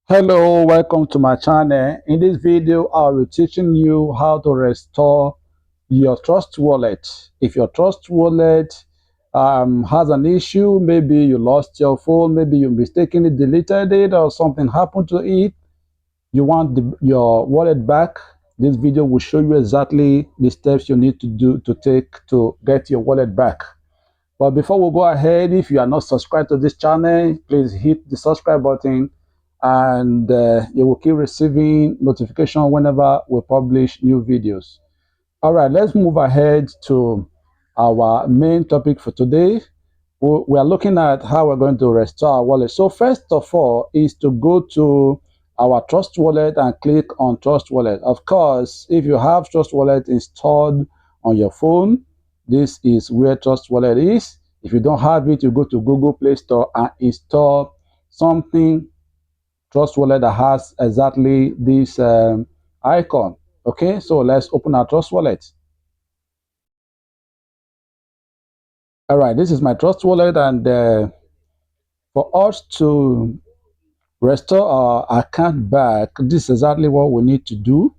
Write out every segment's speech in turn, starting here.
Hello, welcome to my channel. In this video, I'll be teaching you how to restore your Trust Wallet. If your Trust Wallet has an issue, maybe you lost your phone, maybe you mistakenly deleted it or something happened to it, you want your wallet back, this video will show you exactly the steps you need to take to get your wallet back. But before we go ahead, if you are not subscribed to this channel, please hit the subscribe button and you will keep receiving notification whenever we publish new videos. All right, let's move ahead to our main topic for today. We are looking at how we're going to restore our wallet. So first of all is to go to our Trust Wallet and click on Trust Wallet. Of course, if you have Trust Wallet installed on your phone, this is where Trust Wallet is. If you don't have it, you go to Google Play Store and install something Trust Wallet that has exactly this icon. Okay, so let's open our Trust Wallet. All right, this is my Trust Wallet, and for us to restore our account back, this is exactly what we need to do.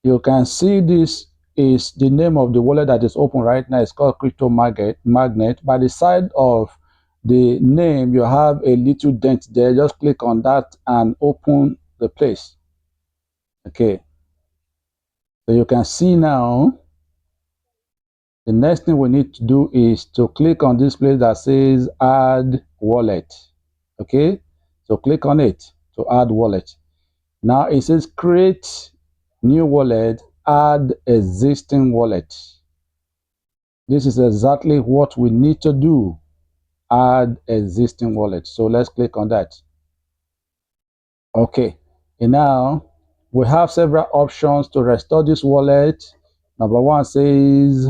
You can see this is the name of the wallet that is open right now. It's called Crypto Magnet. By the side of the name, you have a little dent there. Just click on that and open the place. Okay, so you can see now the next thing we need to do is to click on this place that says add wallet. Okay, so click on it to add wallet. Now it says create new wallet, add existing wallet. This is exactly what we need to do, add existing wallet. So let's click on that. Okay, and now we have several options to restore this wallet. Number one says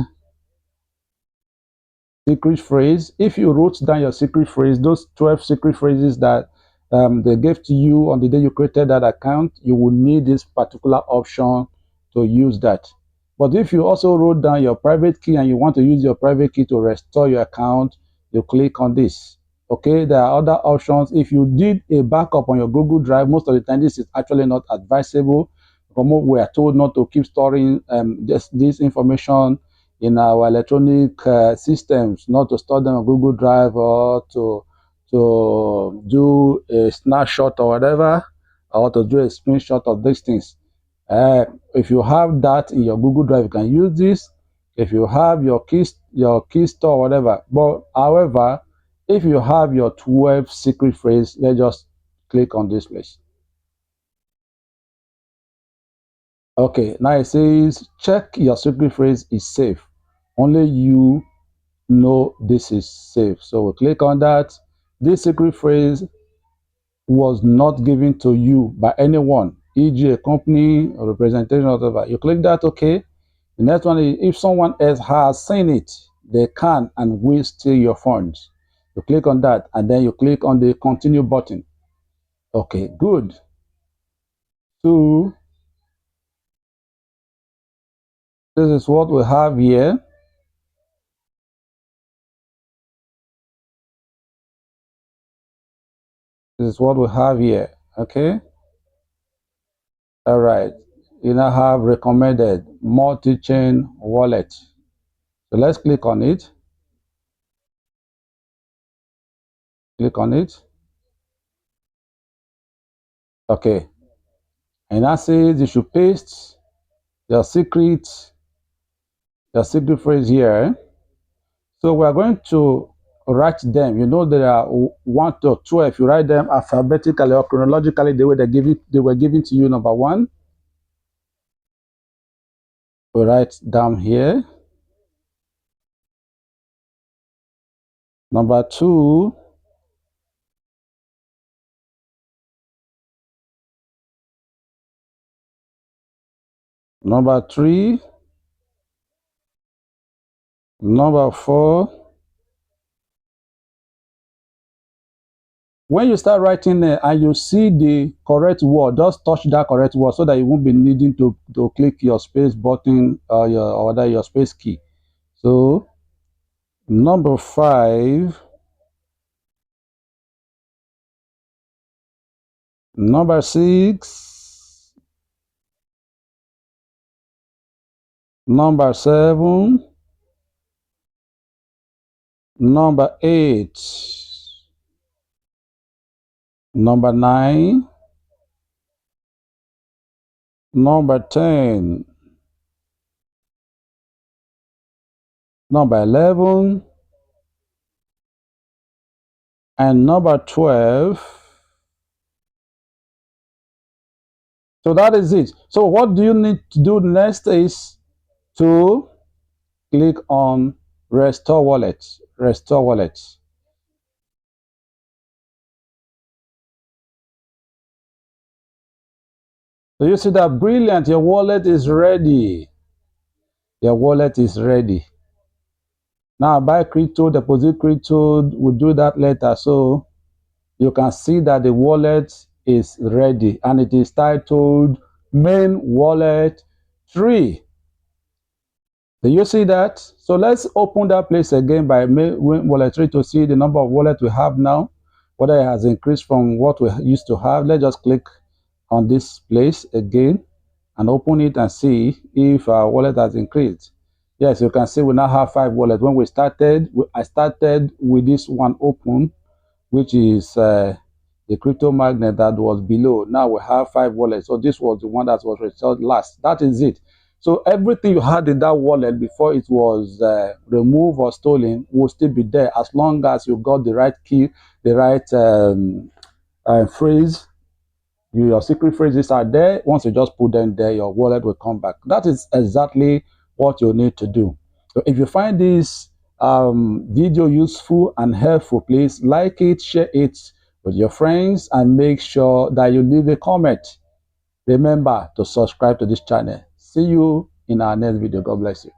secret phrase. If you wrote down your secret phrase, those 12 secret phrases that they gave to you on the day you created that account, you will need this particular option to use that. But if you also wrote down your private key and you want to use your private key to restore your account, you click on this. Okay, there are other options. If you did a backup on your Google Drive, most of the time this is actually not advisable. We are told not to keep storing this information in our electronic systems, not to store them on Google Drive or to do a snapshot or whatever, or to do a screenshot of these things. If you have that in your Google Drive, you can use this. If you have your key store or whatever. But however, if you have your 12 secret phrase, let's just click on this place. Okay, now it says check your secret phrase is safe. Only you know this is safe. So we click on that. This secret phrase was not given to you by anyone, e.g. a company or representation or whatever. You click that, okay. The next one is if someone else has seen it, they can and will steal your funds. You click on that and then you click on the continue button. Okay, good. So this is what we have here. This is what we have here. Okay. All right. You now have recommended multi-chain wallet. So let's click on it. Click on it. Okay. And that says you should paste your secret phrase here. So we are going to write them. You know there are 1 to 12. You write them alphabetically or chronologically the way they were given to you. Number one, we write down here. Number two, number three, number four. When you start writing and you see the correct word, just touch that correct word so that you won't be needing to click your space button or your space key. So number 5, Number 6, number 7, number 8, number 9, number 10, number 11, and number 12. So that is it. So what do you need to do next is to click on Restore Wallet. Restore Wallet. So you see that brilliant, your wallet is ready. Your wallet is ready. Now buy crypto, deposit crypto, we'll do that later. So you can see that the wallet is ready and it is titled Main Wallet 3. Do you see that? So let's open that place again by Main Wallet 3 to see the number of wallets we have now, whether it has increased from what we used to have. Let's just click on this place again and open it and see if our wallet has increased. Yes, you can see we now have 5 wallets. When we started, I started with this one open, which is the crypto magnet that was below. Now we have 5 wallets. So this was the one that was restored last. That is it. So everything you had in that wallet before it was removed or stolen will still be there as long as you got the right key, the right phrase. Your secret phrases are there. Once you just put them there, your wallet will come back. That is exactly what you need to do. So if you find this video useful and helpful, please like it, share it with your friends, and make sure that you leave a comment. Remember to subscribe to this channel. See you in our next video. God bless you.